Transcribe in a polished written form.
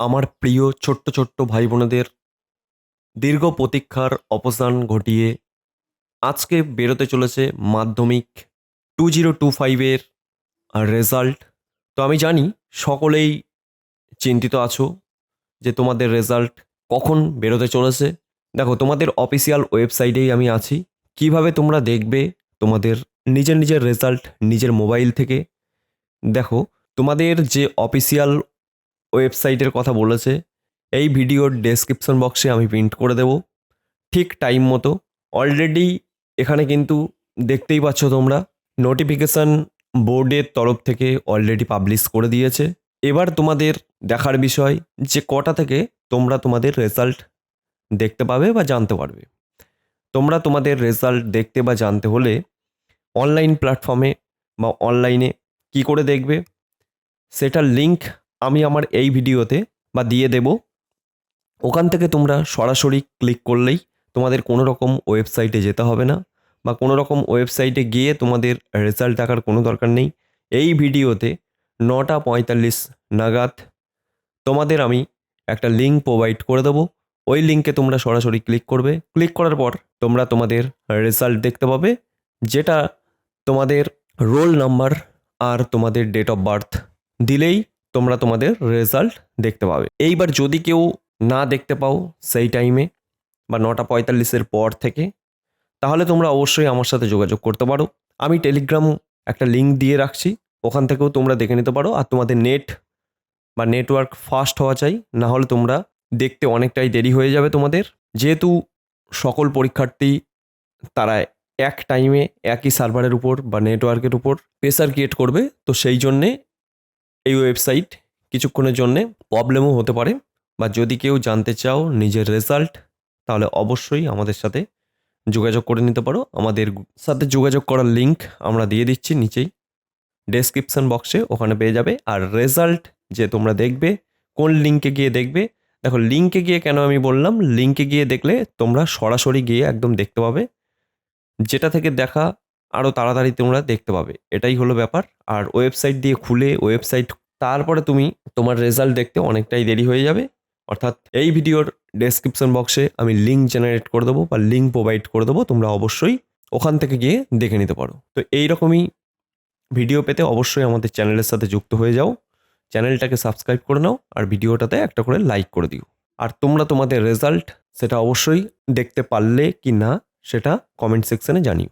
আমার প্রিয় ছোট্ট ছোট্ট ভাই বোনেদের দীর্ঘ প্রতীক্ষার অবসান ঘটিয়ে আজকে বেরোতে চলেছে মাধ্যমিক 2025-এর রেজাল্ট। তো আমি জানি সকলেই চিন্তিত আছো যে তোমাদের রেজাল্ট কখন বেরোতে চলেছে। দেখো, তোমাদের অফিসিয়াল ওয়েবসাইটেই আমি আছি। কিভাবে তোমরা দেখবে তোমাদের নিজের নিজের রেজাল্ট নিজের মোবাইল থেকে? দেখো, তোমাদের যে অফিসিয়াল ওয়েবসাইটের কথা বলেছে এই ভিডিওর ডেসক্রিপশন বক্সে আমি প্রিন্ট করে দেব ঠিক টাইম মতো। অলরেডি এখানে কিন্তু দেখতেই পাচ্ছ তোমরা, নোটিফিকেশান বোর্ডের তরফ থেকে অলরেডি পাবলিশ করে দিয়েছে। এবার তোমাদের দেখার বিষয় যে কটা থেকে তোমরা তোমাদের রেজাল্ট দেখতে পাবে বা জানতে পারবে। তোমরা তোমাদের রেজাল্ট দেখতে বা জানতে হলে অনলাইন প্ল্যাটফর্মে বা অনলাইনে কি করে দেখবে সেটার লিঙ্ক আমি আমার এই ভিডিওতে বা দিয়ে দেব। ওখান থেকে তোমরা সরাসরি ক্লিক করলেই তোমাদের কোনো রকম ওয়েবসাইটে যেতে হবে না বা কোনো রকম ওয়েবসাইটে গিয়ে তোমাদের রেজাল্ট দেখার কোনো দরকার নেই। এই ভিডিওতে 9:45 নাগাদ তোমাদের আমি একটা লিঙ্ক প্রোভাইড করে দেবো। ওই লিঙ্কে তোমরা সরাসরি ক্লিক করবে। ক্লিক করার পর তোমরা তোমাদের রেজাল্ট দেখতে পাবে, যেটা তোমাদের রোল নাম্বার আর তোমাদের ডেট অফ বার্থ দিলেই তোমরা তোমাদের রেজাল্ট দেখতে পাবে। এইবার যদি কেউ না দেখতে পাও সেই টাইমে বা 9:45-এর পর থেকে, তাহলে তোমরা অবশ্যই আমার সাথে যোগাযোগ করতে পারো। আমি টেলিগ্রাম একটা লিঙ্ক দিয়ে রাখছি, ওখান থেকেও তোমরা দেখে নিতে পারো। আর তোমাদের নেট বা নেটওয়ার্ক ফাস্ট হওয়া চাই, না হলে তোমরা দেখতে অনেকটাই দেরি হয়ে যাবে তোমাদের। যেহেতু সকল পরীক্ষার্থী তারা এক টাইমে একই সার্ভারের উপর বা নেটওয়ার্কের উপর প্রেসার ক্রিয়েট করবে, তো সেই জন্যে এই ওয়েবসাইট কিছুক্ষণের জন্যে প্রবলেমও হতে পারে। বা যদি কেউ জানতে চাও নিজের রেজাল্ট, তাহলে অবশ্যই আমাদের সাথে যোগাযোগ করে নিতে পারো। আমাদের সাথে যোগাযোগ করার লিঙ্ক আমরা দিয়ে দিচ্ছি নিচেই ডেসক্রিপশন বক্সে, ওখানে পেয়ে যাবে। আর রেজাল্ট যে তোমরা দেখবে কোন লিঙ্কে গিয়ে দেখবে, দেখো লিঙ্কে গিয়ে কেন আমি বললাম, লিঙ্কে গিয়ে দেখলে তোমরা সরাসরি গিয়ে একদম দেখতে পাবে, যেটা থেকে দেখা আরও তাড়াতাড়ি তোমরা দেখতে পাবে, এটাই হলো ব্যাপার। আর ওয়েবসাইট দিয়ে খুলে ওয়েবসাইট তারপরে তুমি তোমার রেজাল্ট দেখতে অনেকটাই দেরি হয়ে যাবে। অর্থাৎ এই ভিডিওর ডেসক্রিপশন বক্সে আমি লিঙ্ক জেনারেট করে দেবো বা লিঙ্ক প্রোভাইড করে দেবো, তোমরা অবশ্যই ওখান থেকে গিয়ে দেখে নিতে পারো। তো এইরকমই ভিডিও পেতে অবশ্যই আমাদের চ্যানেলের সাথে যুক্ত হয়ে যাও, চ্যানেলটাকে সাবস্ক্রাইব করে নাও আর ভিডিওটাতে একটা করে লাইক করে দিও। আর তোমরা তোমাদের রেজাল্ট সেটা অবশ্যই দেখতে পারলে কি না সেটা কমেন্ট সেকশনে জানিও।